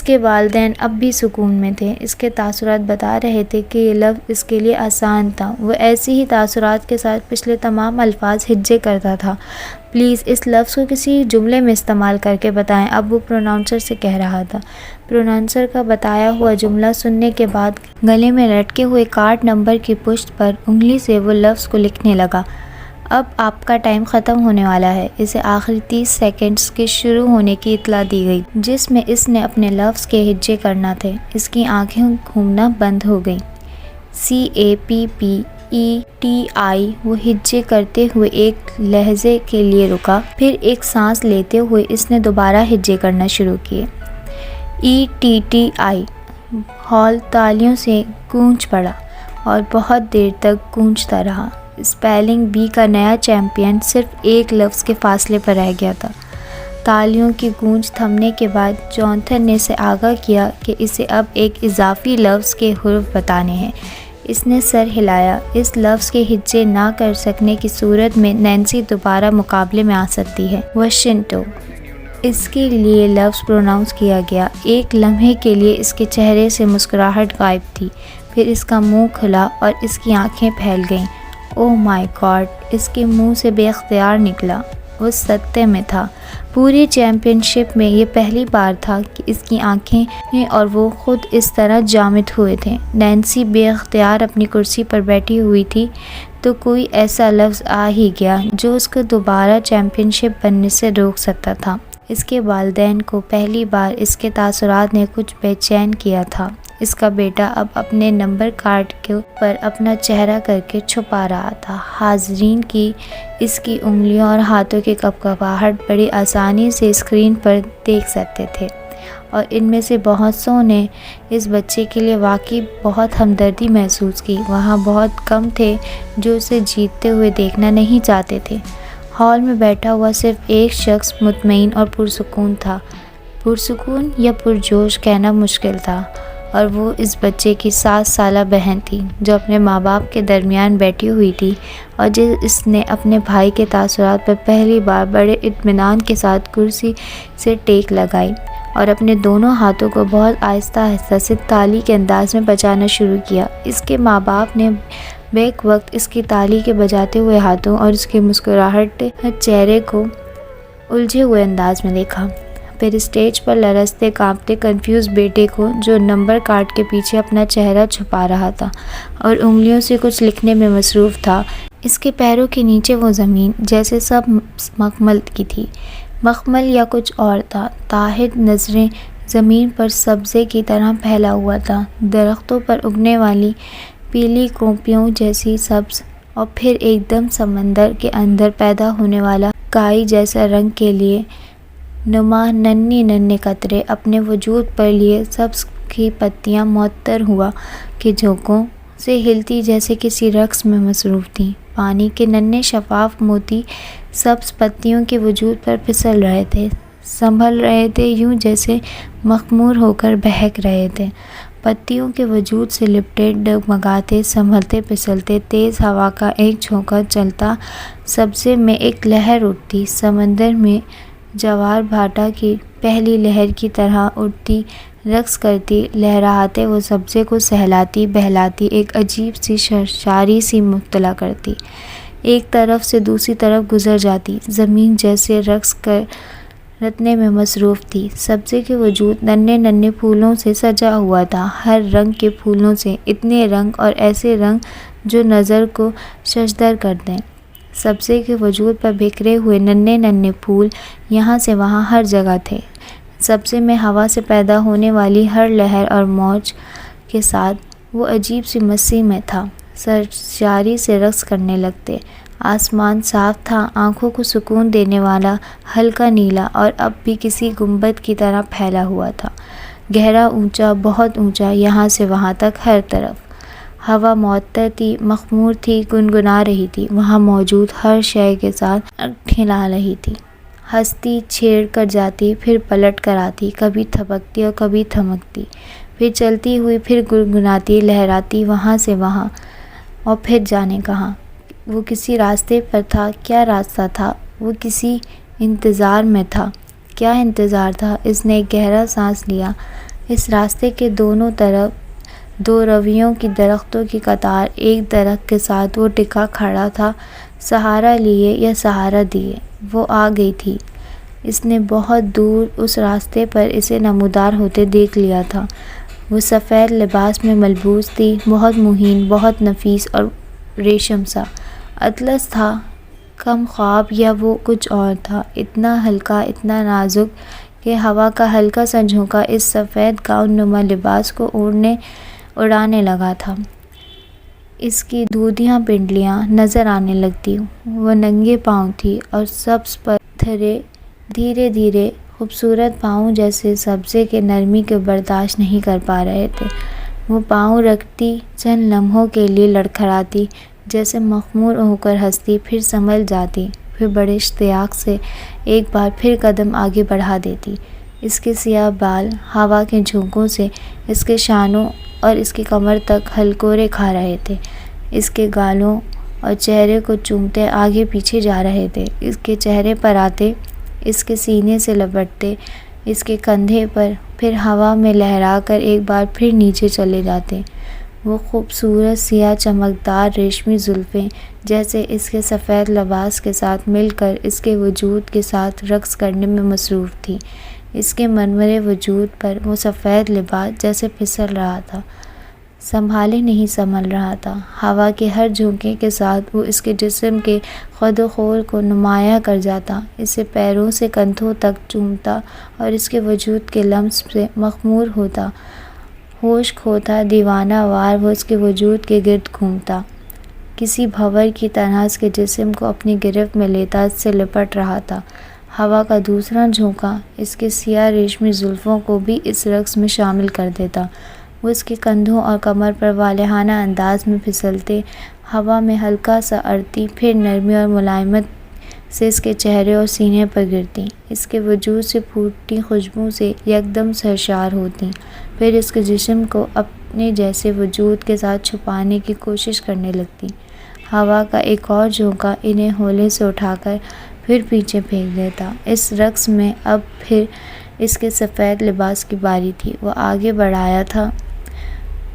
کے والدین اب بھی سکون میں تھے۔ اس کے تاثرات بتا رہے تھے کہ یہ لفظ اس کے لیے آسان تھا۔ وہ ایسے ہی تاثرات کے ساتھ پچھلے تمام الفاظ ہجے کرتا تھا۔ پلیز اس لفظ کو کسی جملے میں استعمال کرکے بتائیں، اب وہ پروناؤنسر سے کہہ رہا تھا۔ پروناؤنسر کا بتایا ہوا جملہ سننے کے بعد گلے میں لٹکے ہوئے کارڈ نمبر کی پشت پر انگلی سے وہ لفظ کو لکھنے لگا۔ اب آپ کا ٹائم ختم ہونے والا ہے۔ اسے آخری 30 سیکنڈز کے شروع ہونے کی اطلاع دی گئی، جس میں اس نے اپنے لفظ کے ہجے کرنا تھے۔ اس کی آنکھیں گھومنا بند ہو گئیں۔ CAPPETI وہ ہجے کرتے ہوئے ایک لہجے کے لیے رکا، پھر ایک سانس لیتے ہوئے اس نے دوبارہ ہجے کرنا شروع کیے۔ ETTI ہال تالیوں سے گونج پڑا اور بہت دیر تک گونجتا رہا۔ اسپیلنگ بی کا نیا چیمپئن صرف ایک لفظ کے فاصلے پر رہ گیا تھا۔ تالیوں کی گونج تھمنے کے بعد جوناتھن نے اسے آگاہ کیا کہ اسے اب ایک اضافی لفظ کے حروف بتانے ہیں۔ اس نے سر ہلایا۔ اس لفظ کے ہجے نہ کر سکنے کی صورت میں نینسی دوبارہ مقابلے میں آ سکتی ہے۔ واشنگٹن اس کے لیے لفظ پروناؤنس کیا گیا۔ ایک لمحے کے لیے اس کے چہرے سے مسکراہٹ غائب تھی، پھر اس کا منہ کھلا اور اس کی آنکھیں پھیل گئیں۔ اوہ مائی گاڈ، اس کے منہ سے بے اختیار نکلا۔ وہ صدمے میں تھا۔ پوری چیمپئن شپ میں یہ پہلی بار تھا کہ اس کی آنکھیں اور وہ خود اس طرح جامد ہوئے تھے۔ نینسی بے اختیار اپنی کرسی پر بیٹھی ہوئی تھی تو کوئی ایسا لفظ آ ہی گیا جو اس کو دوبارہ چیمپئن شپ بننے سے روک سکتا تھا۔ اس کے والدین کو پہلی بار اس کے تاثرات نے کچھ بے چین کیا تھا۔ اس کا بیٹا اب اپنے نمبر کارڈ کے پر اپنا چہرہ کرکے چھپا رہا تھا۔ حاضرین کی اس کی انگلیوں اور ہاتھوں کی کپکپاہٹ بڑی آسانی سے اسکرین پر دیکھ سکتے تھے، اور ان میں سے بہت سوں نے اس بچے کے لیے واقعی بہت ہمدردی محسوس کی۔ وہاں بہت کم تھے جو اسے جیتتے ہوئے دیکھنا نہیں چاہتے تھے۔ ہال میں بیٹھا ہوا صرف ایک شخص مطمئن اور پرسکون تھا۔ پرسکون یا پرجوش کہنا مشکل تھا، اور وہ اس بچے کی 7 سالہ بہن تھی جو اپنے ماں باپ کے درمیان بیٹھی ہوئی تھی، اور اس نے اپنے بھائی کے تاثرات پر پہلی بار بڑے اطمینان کے ساتھ کرسی سے ٹیک لگائی اور اپنے دونوں ہاتھوں کو بہت آہستہ آہستہ سے تالی کے انداز میں بجانا شروع کیا۔ اس کے ماں باپ نے بیک وقت اس کی تالی کے بجاتے ہوئے ہاتھوں اور اس کے مسکراہٹ چہرے کو الجھے ہوئے انداز میں دیکھا، پھر اسٹیج پر لرزتے کانپتے کنفیوز بیٹے کو جو نمبر کارڈ کے پیچھے اپنا چہرہ چھپا رہا تھا اور انگلیوں سے کچھ لکھنے میں مصروف تھا۔ اس کے پیروں کے نیچے وہ زمین جیسے سب مخمل کی تھی، مخمل یا کچھ اور تھا۔ تاحد نظریں زمین پر سبزے کی طرح پھیلا ہوا تھا، درختوں پر اگنے والی پیلی کونپیوں جیسی سبز، اور پھر ایک دم سمندر کے اندر پیدا ہونے والا کائی جیسا رنگ کے لیے نما ننھے قطرے اپنے وجود پر لیے۔ سبز کی پتیاں معطر ہوا کے جھونکوں سے ہلتی جیسے کسی رقص میں مصروف تھیں۔ پانی کے ننھے شفاف موتی سبز پتیوں کے وجود پر پھسل رہے تھے، سنبھل رہے تھے، یوں جیسے مخمور ہو کر بہک رہے تھے۔ پتیوں کے وجود سے لپٹے ڈگمگاتے سنبھلتے پھسلتے تیز ہوا کا ایک جھونکا چلتا، سبزے میں ایک لہر اٹھتی، سمندر میں جوار بھاٹا کی پہلی لہر کی طرح اٹھتی، رقص کرتی، لہراتے وہ سبزے کو سہلاتی بہلاتی، ایک عجیب سی سرشاری سی مبتلا کرتی، ایک طرف سے دوسری طرف گزر جاتی۔ زمین جیسے رقص کرنے میں مصروف تھی۔ سبزے کے وجود ننھے پھولوں سے سجا ہوا تھا، ہر رنگ کے پھولوں سے، اتنے رنگ اور ایسے رنگ جو نظر کو ششدر کر دیں۔ سبزے کے وجود پر بکھرے ہوئے ننھے پھول یہاں سے وہاں ہر جگہ تھے۔ سبزے میں ہوا سے پیدا ہونے والی ہر لہر اور موج کے ساتھ وہ عجیب سی مستی میں تھا، سرشاری سے رقص کرنے لگتے۔ آسمان صاف تھا، آنکھوں کو سکون دینے والا، ہلکا نیلا، اور اب بھی کسی گنبد کی طرح پھیلا ہوا تھا، گہرا، اونچا، بہت اونچا، یہاں سے وہاں تک، ہر طرف۔ ہوا معطر تھی، مخمور تھی، گنگنا رہی تھی، وہاں موجود ہر شے کے ساتھ ہلا رہی تھی، ہنستی، چھیڑ کر جاتی، پھر پلٹ کر آتی، کبھی تھپکتی اور کبھی تھمکتی، پھر چلتی ہوئی، پھر گنگناتی، لہراتی، وہاں سے وہاں، اور پھر جانے کہاں۔ وہ کسی راستے پر تھا۔ کیا راستہ تھا؟ وہ کسی انتظار میں تھا۔ کیا انتظار تھا؟ اس نے ایک گہرا سانس لیا، اس راستے کے دونوں طرف 2 رویوں کی درختوں کی قطار، ایک درخت کے ساتھ وہ ٹکا کھڑا تھا، سہارا لیے یا سہارا دیے۔ وہ آ گئی تھی۔ اس نے بہت دور اس راستے پر اسے نمودار ہوتے دیکھ لیا تھا۔ وہ سفید لباس میں ملبوس تھی، بہت مہین، بہت نفیس اور ریشم سا۔ اطلس تھا، کم خواب یا وہ کچھ اور تھا، اتنا ہلکا، اتنا نازک کہ ہوا کا ہلکا سا جھونکا اس سفید گاؤن نما لباس کو اڑانے لگا تھا۔ اس کی دودھیاں پنڈلیاں نظر آنے لگتی۔ وہ ننگے پاؤں تھی اور سبز پتھرے دھیرے دھیرے خوبصورت پاؤں جیسے سبزے کے نرمی کو برداشت نہیں کر پا رہے تھے۔ وہ پاؤں رکھتی، چند لمحوں کے لیے لڑکھڑاتی، جیسے مخمور ہو کر ہنستی، پھر سنبھل جاتی، پھر بڑے اشتیاق سے ایک بار پھر قدم آگے بڑھا دیتی۔ اس کے سیاہ بال ہوا کے جھونکوں سے اس کے شانوں اور اس کی کمر تک ہلکورے کھا رہے تھے، اس کے گالوں اور چہرے کو چومتے آگے پیچھے جا رہے تھے، اس کے چہرے پر آتے، اس کے سینے سے لپٹتے، اس کے کندھے پر، پھر ہوا میں لہرا کر ایک بار پھر نیچے چلے جاتے۔ وہ خوبصورت سیاہ چمکدار ریشمی زلفیں جیسے اس کے سفید لباس کے ساتھ مل کر اس کے وجود کے ساتھ رقص کرنے میں مصروف تھی۔ اس کے منورے وجود پر وہ سفید لباس جیسے پھسل رہا تھا، سنبھالے نہیں سنبھل رہا تھا۔ ہوا کے ہر جھونکے کے ساتھ وہ اس کے جسم کے خد و خول کو نمایاں کر جاتا، اسے پیروں سے کندھوں تک چومتا اور اس کے وجود کے لمس سے مخمور ہوتا، ہوش کھوتا، دیوانہ وار وہ اس کے وجود کے گرد گھومتا، کسی بھنور کی طرح اس کے جسم کو اپنی گرفت میں لیتا اس سے لپٹ رہا تھا۔ ہوا کا دوسرا جھونکا اس کے سیاہ ریشمی زلفوں کو بھی اس رقص میں شامل کر دیتا۔ وہ اس کے کندھوں اور کمر پر والہانہ انداز میں پھسلتے، ہوا میں ہلکا سا اڑتی، پھر نرمی اور ملائمت سے اس کے چہرے اور سینے پر گرتی، اس کے وجود سے پھوٹتی خوشبو سے یکدم سرشار ہوتی، پھر اس کے جسم کو اپنے جیسے وجود کے ساتھ چھپانے کی کوشش کرنے لگتی۔ ہوا کا ایک اور جھونکا انہیں ہولے سے اٹھا کر پھر پیچھے پھینک دیتا۔ اس رقص میں اب پھر اس کے سفید لباس کی باری تھی۔ وہ آگے بڑھایا تھا،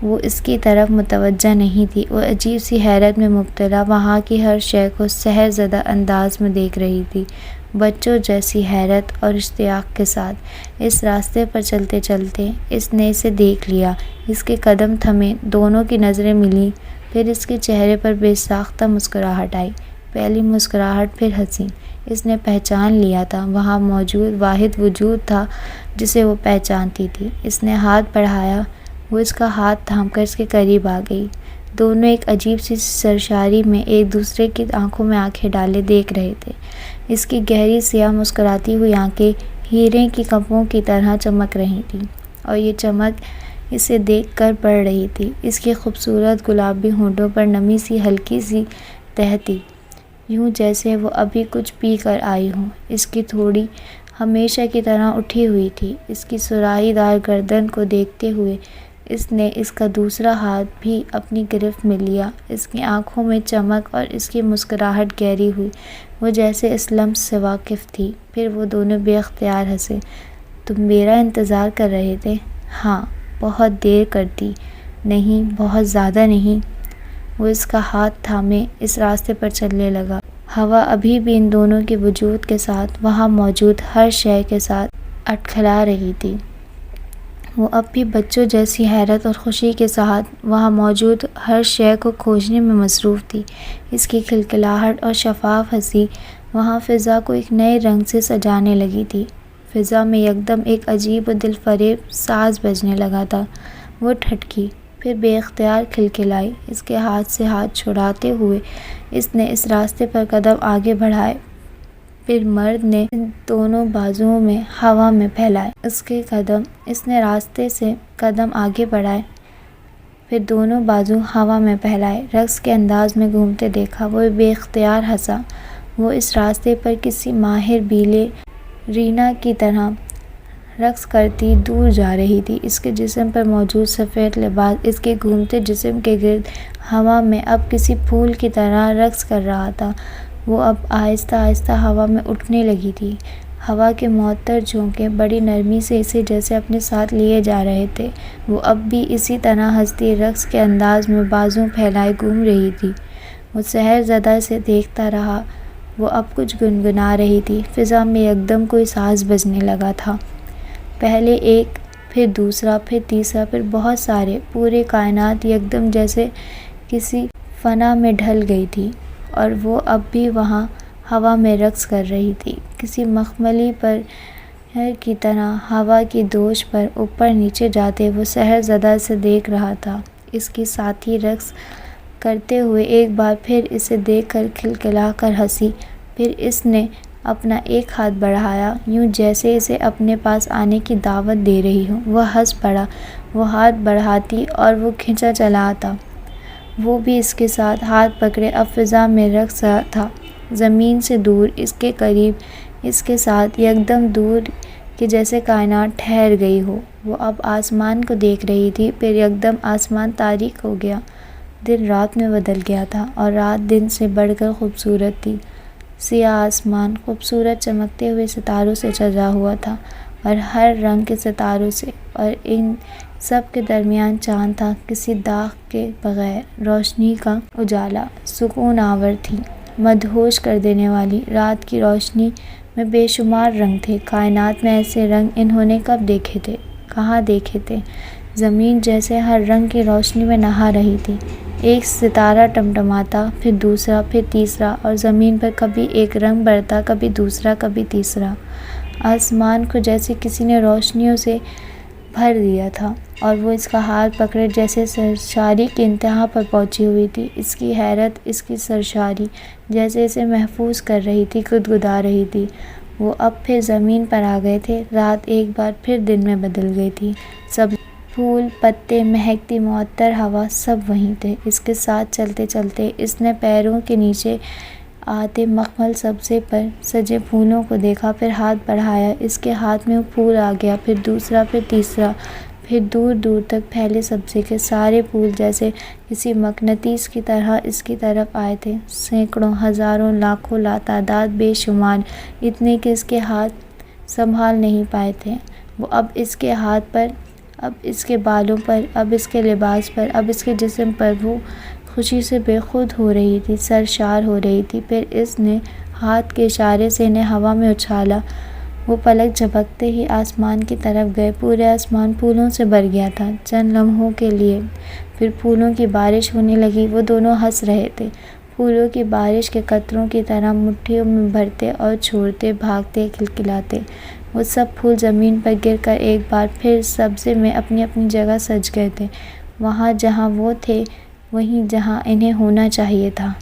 وہ اس کی طرف متوجہ نہیں تھی، وہ عجیب سی حیرت میں مبتلا وہاں کی ہر شے کو سحر زدہ انداز میں دیکھ رہی تھی، بچوں جیسی حیرت اور اشتیاق کے ساتھ۔ اس راستے پر چلتے چلتے اس نے اسے دیکھ لیا، اس کے قدم تھمے، دونوں کی نظریں ملیں، پھر اس کے چہرے پر بے ساختہ مسکراہٹ آئی، پہلی مسکراہٹ، پھر ہنسی۔ اس نے پہچان لیا تھا، وہاں موجود واحد وجود تھا جسے وہ پہچانتی تھی۔ اس نے ہاتھ بڑھایا، وہ اس کا ہاتھ تھام کر اس کے قریب آ گئی۔ دونوں ایک عجیب سی سرشاری میں ایک دوسرے کی آنکھوں میں آنکھیں ڈالے دیکھ رہے تھے۔ اس کی گہری سیاہ مسکراتی ہوئی آنکھیں ہیرے کی کپوں کی طرح چمک رہی تھیں، اور یہ چمک اسے دیکھ کر پڑ رہی تھی۔ اس کے خوبصورت گلابی ہونٹوں پر نمی سی ہلکی سی تہتی، یوں جیسے وہ ابھی کچھ پی کر آئی ہو۔ اس کی تھوڑی ہمیشہ کی طرح اٹھی ہوئی تھی۔ اس کی سراہی دار گردن کو دیکھتے ہوئے اس نے اس کا دوسرا ہاتھ بھی اپنی گرفت میں لیا۔ اس کی آنکھوں میں چمک اور اس کی مسکراہٹ گہری ہوئی، وہ جیسے اس لمس سے واقف تھی۔ پھر وہ دونوں بے اختیار ہنسے۔ تم میرا انتظار کر رہے تھے؟ ہاں، بہت دیر کرتی نہیں، بہت زیادہ نہیں۔ وہ اس کا ہاتھ تھامے اس راستے پر چلنے لگا۔ ہوا ابھی بھی ان دونوں کے وجود کے ساتھ، وہاں موجود ہر شے کے ساتھ اٹکھلا رہی تھی۔ وہ اب بھی بچوں جیسی حیرت اور خوشی کے ساتھ وہاں موجود ہر شے کو کھوجنے میں مصروف تھی۔ اس کی کھلکھلاہٹ اور شفاف ہنسی وہاں فضا کو ایک نئے رنگ سے سجانے لگی تھی۔ فضا میں یکدم ایک عجیب و دل فریب ساز بجنے لگا تھا۔ وہ ٹھٹکی، پھر بے اختیار کھلکھلائی۔ اس کے ہاتھ سے ہاتھ چھڑاتے ہوئے اس نے اس راستے پر قدم آگے بڑھائے، پھر مرد نے دونوں بازوؤں میں ہوا میں پھیلائے۔ اس نے راستے سے قدم آگے بڑھائے، پھر دونوں بازو ہوا میں پھیلائے، رقص کے انداز میں گھومتے دیکھا۔ وہ بے اختیار ہنسا۔ وہ اس راستے پر کسی ماہر بیلے رینا کی طرح رقص کرتی دور جا رہی تھی۔ اس کے جسم پر موجود سفید لباس اس کے گھومتے جسم کے گرد ہوا میں اب کسی پھول کی طرح رقص کر رہا تھا۔ وہ اب آہستہ آہستہ ہوا میں اٹھنے لگی تھی۔ ہوا کے معطر جھونکے بڑی نرمی سے اسے جیسے اپنے ساتھ لیے جا رہے تھے۔ وہ اب بھی اسی طرح ہنستی رقص کے انداز میں بازو پھیلائے گھوم رہی تھی۔ وہ شہزادہ اسے دیکھتا رہا۔ وہ اب کچھ گنگنا رہی تھی۔ فضا میں یکدم کوئی ساز بجنے لگا تھا، پہلے ایک، پھر دوسرا، پھر تیسرا، پھر بہت سارے۔ پوری کائنات یکدم جیسے کسی فنا میں ڈھل گئی تھی، اور وہ اب بھی وہاں ہوا میں رقص کر رہی تھی، کسی مخملی پر کی طرح ہوا کی دوش پر اوپر نیچے جاتے۔ وہ شہزادہ سے دیکھ رہا تھا، اس کی ساتھی رقص کرتے ہوئے ایک بار پھر اسے دیکھ کر کھلکھلا کر ہنسی، پھر اس نے اپنا ایک ہاتھ بڑھایا، یوں جیسے اسے اپنے پاس آنے کی دعوت دے رہی ہو۔ وہ ہنس پڑا، وہ ہاتھ بڑھاتی اور وہ کھنچا چلا آتا، وہ بھی اس کے ساتھ ہاتھ پکڑے اب فضا میں رقص تھا، زمین سے دور، اس کے قریب، اس کے ساتھ، یکدم دور کہ جیسے کائنات ٹھہر گئی ہو۔ وہ اب آسمان کو دیکھ رہی تھی، پھر یکدم آسمان تاریک ہو گیا، دن رات میں بدل گیا تھا، اور رات دن سے بڑھ کر خوبصورت تھی۔ سیاہ آسمان خوبصورت چمکتے ہوئے ستاروں سے سجا ہوا تھا، اور ہر رنگ کے ستاروں سے، اور ان سب کے درمیان چاند تھا، کسی داغ کے بغیر، روشنی کا اجالا، سکون آور تھی، مدہوش کر دینے والی۔ رات کی روشنی میں بے شمار رنگ تھے، کائنات میں ایسے رنگ انہوں نے کب دیکھے تھے، کہاں دیکھے تھے؟ زمین جیسے ہر رنگ کی روشنی میں نہا رہی تھی، ایک ستارہ ٹمٹماتا، پھر دوسرا، پھر تیسرا، اور زمین پر کبھی ایک رنگ برتا، کبھی دوسرا، کبھی تیسرا۔ آسمان کو جیسے کسی نے روشنیوں سے بھر دیا تھا، اور وہ اس کا ہاتھ پکڑے جیسے سرشاری کی انتہا پر پہنچی ہوئی تھی۔ اس کی حیرت، اس کی سرشاری جیسے اسے محفوظ کر رہی تھی، گدگدا رہی تھی۔ وہ اب پھر زمین پر آ گئے تھے، رات ایک بار پھر دن میں بدل گئی تھی، سب پھول، پتے، مہکتی معطر ہوا، سب وہیں تھے۔ اس کے ساتھ چلتے چلتے اس نے پیروں کے نیچے آتے مخمل سبزے پر سجے پھولوں کو دیکھا، پھر ہاتھ بڑھایا، اس کے ہاتھ میں وہ پھول آ گیا، پھر دوسرا، پھر تیسرا، پھر دور دور تک پھیلے سبزے کے سارے پھول جیسے کسی مقناطیس کی طرح اس کی طرف آئے تھے، سینکڑوں، ہزاروں، لاکھوں، لاتعداد، بے شمار، اتنے کہ اس کے ہاتھ سنبھال نہیں پائے تھے۔ وہ اب اس کے ہاتھ پر، اب اس کے بالوں پر، اب اس کے لباس پر، اب اس کے جسم پر، وہ خوشی سے بے خود ہو رہی تھی، سرشار ہو رہی تھی۔ پھر اس نے ہاتھ کے اشارے سے انہیں ہوا میں اچھالا، وہ پلک جھپکتے ہی آسمان کی طرف گئے، پورے آسمان پھولوں سے بھر گیا تھا چند لمحوں کے لیے، پھر پھولوں کی بارش ہونے لگی۔ وہ دونوں ہنس رہے تھے، پھولوں کی بارش کے قطروں کی طرح مٹھیوں میں بھرتے اور چھوڑتے، بھاگتے، کھلکھلاتے۔ وہ سب پھول زمین پر گر کر ایک بار پھر سبزے میں اپنی اپنی جگہ سج گئے تھے، وہاں جہاں وہ تھے، وہیں جہاں انہیں ہونا چاہیے تھا۔